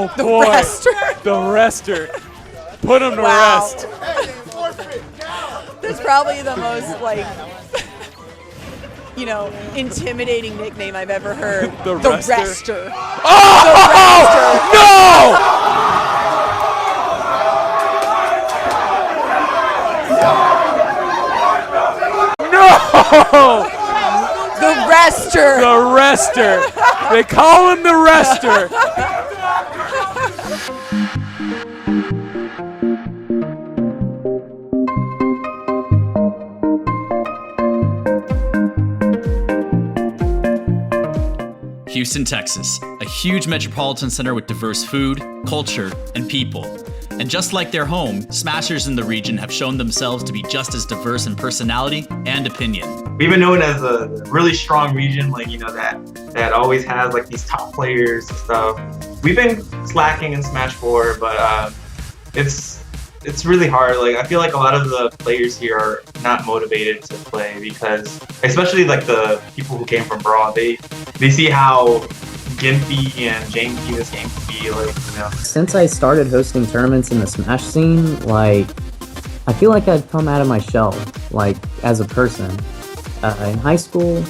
Oh boy, the rester. Put him to rest. That's probably the most like, intimidating nickname I've ever heard. The rester. Oh no! The rester. The rester. They call him the rester. Houston, Texas, a huge metropolitan center with diverse food, culture, and people. And just like their home, Smashers in the region have shown themselves to be just as diverse in personality and opinion. We've been known as a really strong region, that always has like these top players and stuff. We've been slacking in Smash 4, but it's really hard. Like, I feel like a lot of the players here are not motivated to play because, especially like the people who came from Brawl, they see how gimpy and janky this game can be. Since I started hosting tournaments in the Smash scene, I feel like I've come out of my shell, as a person. In high school,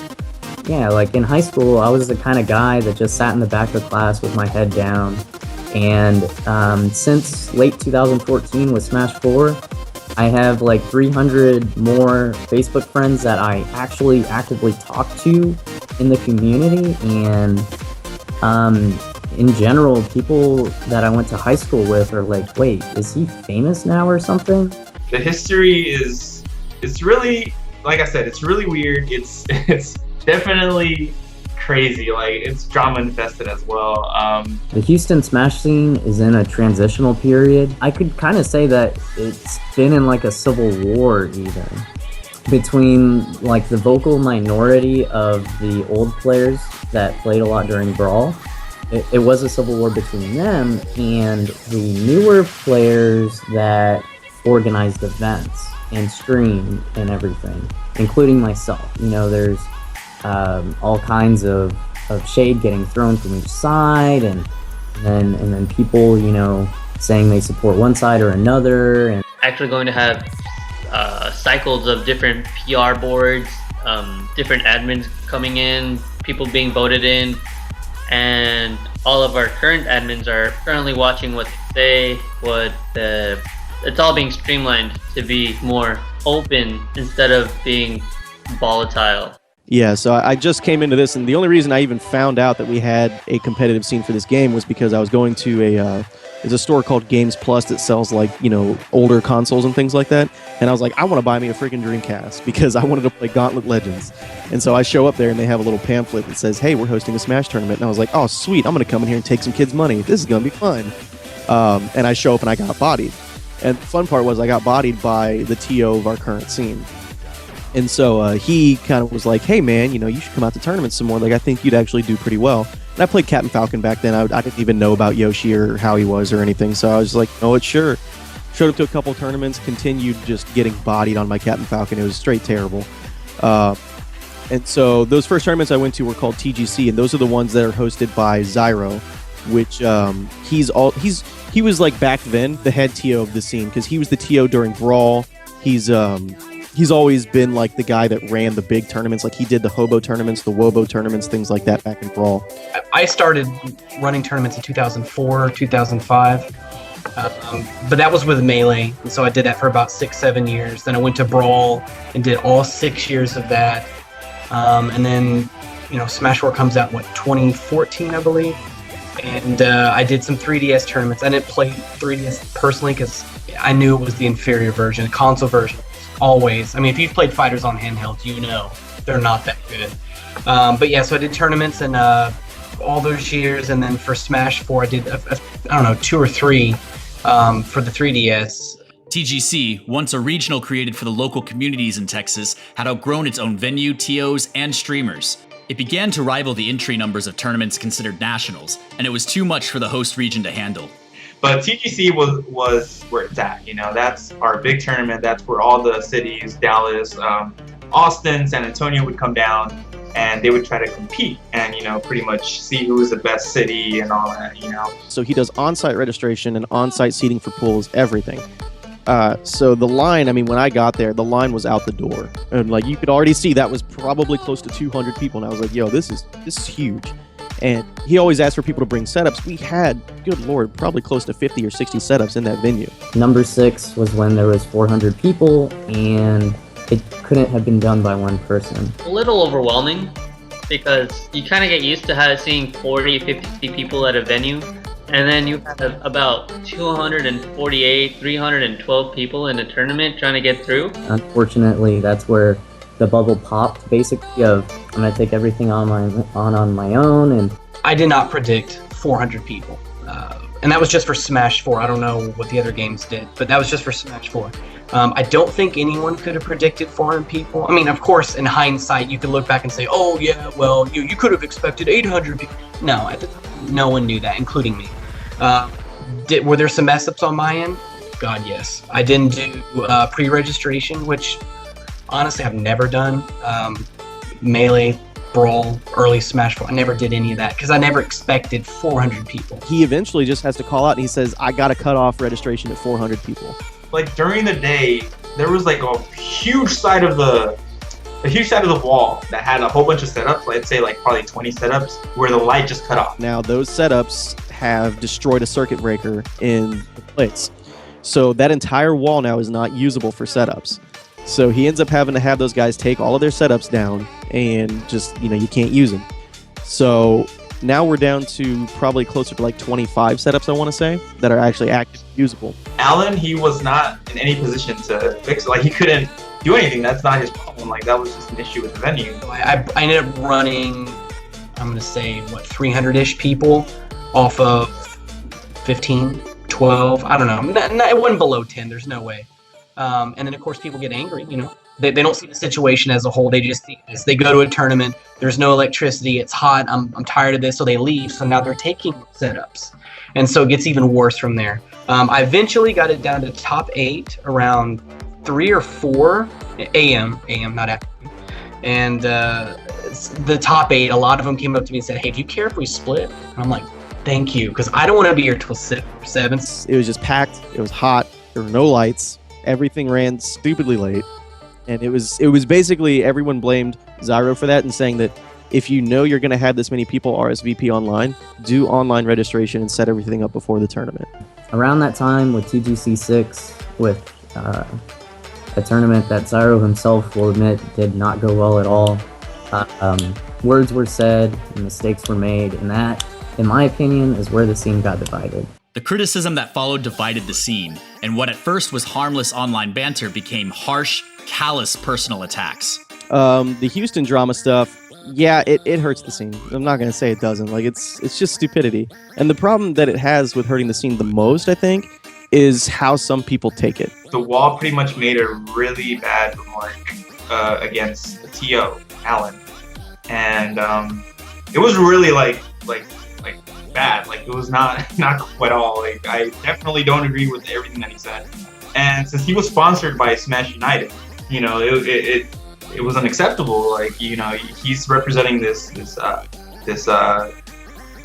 I was the kind of guy that just sat in the back of class with my head down. And since late 2014 with Smash 4, I have 300 more Facebook friends that I actually actively talk to in the community. And in general, people that I went to high school with are like, wait, is he famous now or something? The history it's really, like I said, it's really weird. It's definitely crazy. It's drama infested as well. The Houston Smash scene is in a transitional period. I could kind of say that it's been in a civil war even between the vocal minority of the old players that played a lot during Brawl. It was a civil war between them and the newer players that organized events and streamed and everything, including myself. There's all kinds of shade getting thrown from each side, and then people, saying they support one side or another. And actually going to have cycles of different PR boards, different admins coming in, people being voted in, and all of our current admins are currently watching what they say, it's all being streamlined to be more open instead of being volatile. Yeah, so I just came into this, and the only reason I even found out that we had a competitive scene for this game was because I was going to there's a store called Games Plus that sells older consoles and things like that, and I was like, I want to buy me a freaking Dreamcast because I wanted to play Gauntlet Legends. And so I show up there and they have a little pamphlet that says, hey, we're hosting a Smash tournament, and I was like, oh sweet, I'm gonna come in here and take some kids' money. This is gonna be fun. And I show up and I got bodied, and the fun part was I got bodied by the TO of our current scene. And so he kind of was like, hey, man, you should come out to tournaments some more. I think you'd actually do pretty well. And I played Captain Falcon back then. I didn't even know about Yoshi or how he was or anything. So I was like, oh, it's sure. Showed up to a couple tournaments, continued just getting bodied on my Captain Falcon. It was straight terrible. And so those first tournaments I went to were called TGC, and those are the ones that are hosted by Zyro, which he was back then the head TO of the scene because he was the TO during Brawl. He's always been the guy that ran the big tournaments. He did the Hobo tournaments, the Wobo tournaments, things like that back in Brawl. I started running tournaments in 2004, 2005, but that was with Melee, and so I did that for about 6-7 years. Then I went to Brawl and did all 6 years of that, and then Smash 4 comes out 2014, I believe, and I did some 3DS tournaments. I didn't play 3DS personally because I knew it was the inferior version, console version. Always. I mean, if you've played fighters on handheld, they're not that good. But yeah, so I did tournaments and all those years, and then for Smash 4, I did, 2 or 3 for the 3DS. TGC, once a regional created for the local communities in Texas, had outgrown its own venue, TOs, and streamers. It began to rival the entry numbers of tournaments considered nationals, and it was too much for the host region to handle. But TGC was where it's at, that's our big tournament. That's where all the cities, Dallas, Austin, San Antonio would come down. and they would try to compete and, you know, pretty much see who was the best city and all that, you know. So he does on-site registration and on-site seating for pools, everything. So the line, I mean, when I got there, the line was out the door, and like you could already see that was probably close to 200 people, and I was like, yo, this is huge. And he always asked for people to bring setups. We had, good lord, probably close to 50 or 60 setups in that venue. Number 6 was when there was 400 people, and it couldn't have been done by one person. A little overwhelming because you kind of get used to seeing 40, 50 people at a venue, and then you have about 248, 312 people in a tournament trying to get through. Unfortunately, that's where the bubble popped, basically, of I'm gonna take everything on my own. And I did not predict 400 people, and that was just for Smash 4. I don't know what the other games did, but that was just for Smash 4. I don't think anyone could have predicted 400 people. I mean, of course, in hindsight, you can look back and say, oh yeah, well, you could have expected 800 people. No, at the time, no one knew that, including me. Were there some mess ups on my end? God, yes. I didn't do pre-registration, which honestly I've never done. Melee, Brawl, early Smash 4, I never did any of that because I never expected 400 people. He eventually just has to call out and he says, I gotta cut off registration at 400 people. Like during the day, there was like a huge side of the wall that had a whole bunch of setups, let's say like probably 20 setups, where the light just cut off. Now those setups have destroyed a circuit breaker in the plates. So that entire wall now is not usable for setups. So he ends up having to have those guys take all of their setups down and just, you know, you can't use them. So now we're down to probably closer to like 25 setups, I want to say, that are actually active usable. Alan, he was not in any position to fix it. Like he couldn't do anything. That's not his problem. Like that was just an issue with the venue. I ended up running, I'm going to say, 300-ish people off of 15, 12, I don't know. It wasn't below 10, there's no way. And then, of course, people get angry, you know. They don't see the situation as a whole. They just see this. They go to a tournament. There's no electricity. It's hot. I'm tired of this. So they leave. So now they're taking setups. And so it gets even worse from there. I eventually got it down to top 8 around 3 or 4 a.m., not afternoon. And the top 8, a lot of them came up to me and said, hey, do you care if we split? And I'm like, thank you, because I don't want to be here till 6 or 7. It was just packed. It was hot. There were no lights. Everything ran stupidly late. And it was basically everyone blamed Zyro for that and saying that if you know you're going to have this many people RSVP online, do online registration and set everything up before the tournament. Around that time with TGC6, with a tournament that Zyro himself will admit did not go well at all, words were said, mistakes were made, and that, in my opinion, is where the scene got divided. The criticism that followed divided the scene, and what at first was harmless online banter became harsh, callous personal attacks. The Houston drama stuff, yeah, it hurts the scene. I'm not going to say it doesn't. Like, it's just stupidity. And the problem that it has with hurting the scene the most, I think, is how some people take it. The wall pretty much made a really bad remark against TO, Alan. And it was really like bad. Like it was not cool at all. Like I definitely don't agree with everything that he said. And since he was sponsored by Smash United, you know, it was unacceptable. Like, you know, he's representing this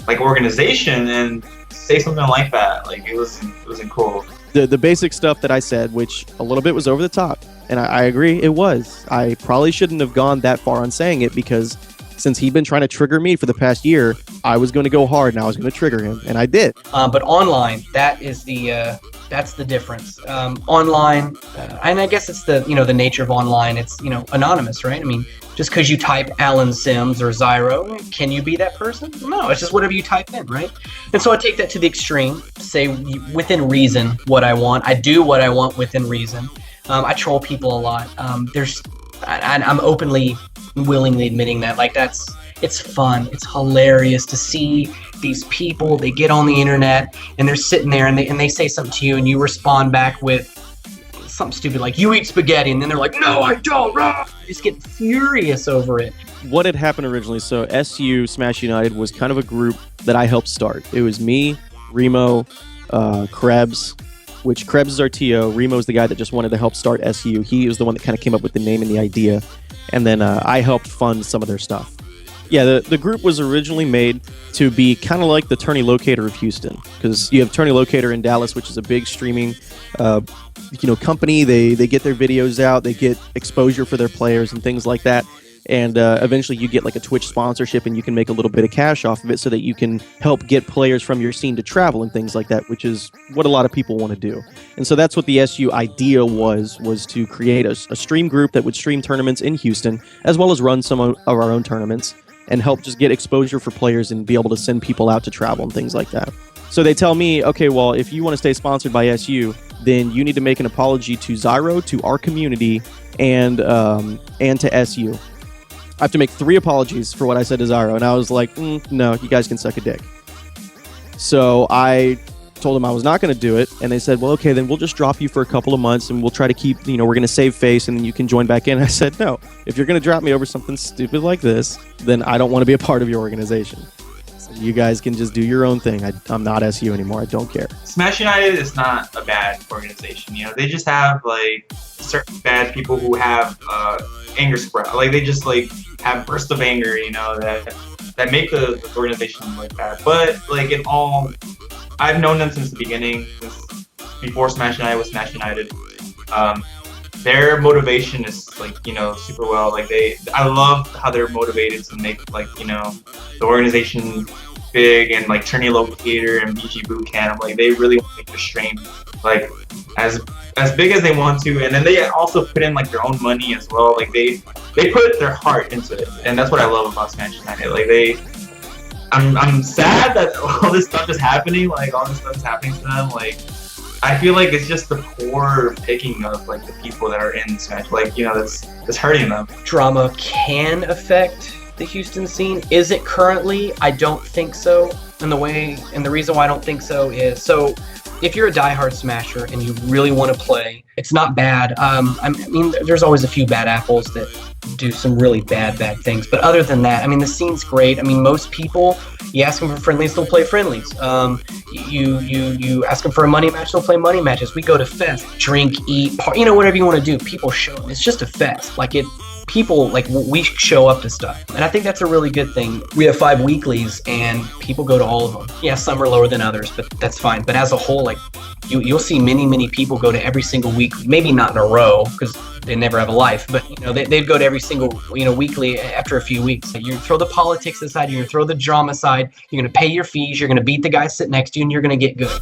like organization, and say something like that, like it wasn't cool. The basic stuff that I said, which a little bit was over the top, and I agree it was. I probably shouldn't have gone that far on saying it, because since he'd been trying to trigger me for the past year, I was going to go hard and I was going to trigger him, and I did. But online, that's the difference. Online, and I guess it's the nature of online. It's anonymous, right? I mean, just because you type Alan Sims or Zyro, can you be that person? No, it's just whatever you type in, right? And so I take that to the extreme. Say within reason what I want. I do what I want within reason. I troll people a lot. I'm openly, willingly admitting that. Like it's fun. It's hilarious to see these people. They get on the internet and they're sitting there and they say something to you and you respond back with something stupid like "you eat spaghetti," and then they're like, "No, I don't." You just get furious over it. What had happened originally? So SU Smash United was kind of a group that I helped start. It was me, Remo, Krebs, which Krebs is our TO. Remo's the guy that just wanted to help start SU. He was the one that kind of came up with the name and the idea. And then I helped fund some of their stuff. Yeah, the group was originally made to be kind of like the Tourney Locator of Houston, because you have Tourney Locator in Dallas, which is a big streaming, company. They get their videos out, they get exposure for their players and things like that. And eventually you get like a Twitch sponsorship and you can make a little bit of cash off of it so that you can help get players from your scene to travel and things like that, which is what a lot of people want to do. And so that's what the SU idea was to create a stream group that would stream tournaments in Houston, as well as run some of our own tournaments and help just get exposure for players and be able to send people out to travel and things like that. So they tell me, okay, well, if you want to stay sponsored by SU, then you need to make an apology to Zyro, to our community, and to SU. I have to make 3 apologies for what I said to Zyro, and I was like, no, you guys can suck a dick. So I told them I was not going to do it, and they said, well, okay, then we'll just drop you for a couple of months, and we'll try to keep, we're going to save face, and then you can join back in. I said, no, if you're going to drop me over something stupid like this, then I don't want to be a part of your organization. So you guys can just do your own thing. I'm not SU anymore. I don't care. Smash United is not a bad organization. They just have like certain bad people who have anger sprout. Like they just like have bursts of anger, that make the organization like that. But like in all, I've known them since the beginning, before Smash United was Smash United. Their motivation is like super well. Like I love how they're motivated to make like the organization big, and like Tourney Locator and BG Bootcamp. Like they really want to make the stream like as big as they want to, and then they also put in like their own money as well. Like they put their heart into it, and that's what I love about Smash United. Like I'm sad that all this stuff is happening. Like all this stuff is happening to them. Like I feel like it's just the poor picking of like the people that are in Smash. Like that's hurting them. Drama can affect the Houston scene. Is it currently? I don't think so. And the reason why I don't think so is, so if you're a diehard Smasher and you really want to play, it's not bad. I mean, there's always a few bad apples that do some really bad things. But other than that, I mean, the scene's great. I mean, most people, you ask them for friendlies, they'll play friendlies. You ask them for a money match, they'll play money matches. We go to fest, drink, eat, whatever you want to do. People show up. It's just a fest. People, we show up to stuff. And I think that's a really good thing. We have 5 weeklies and people go to all of them. Yeah, some are lower than others, but that's fine. But as a whole, you'll see many people go to every single week, maybe not in a row because they never have a life, but they'd go to every single weekly after a few weeks. You throw the politics aside, you're gonna throw the drama aside, you're gonna pay your fees, you're gonna beat the guy sitting next to you, and you're gonna get good.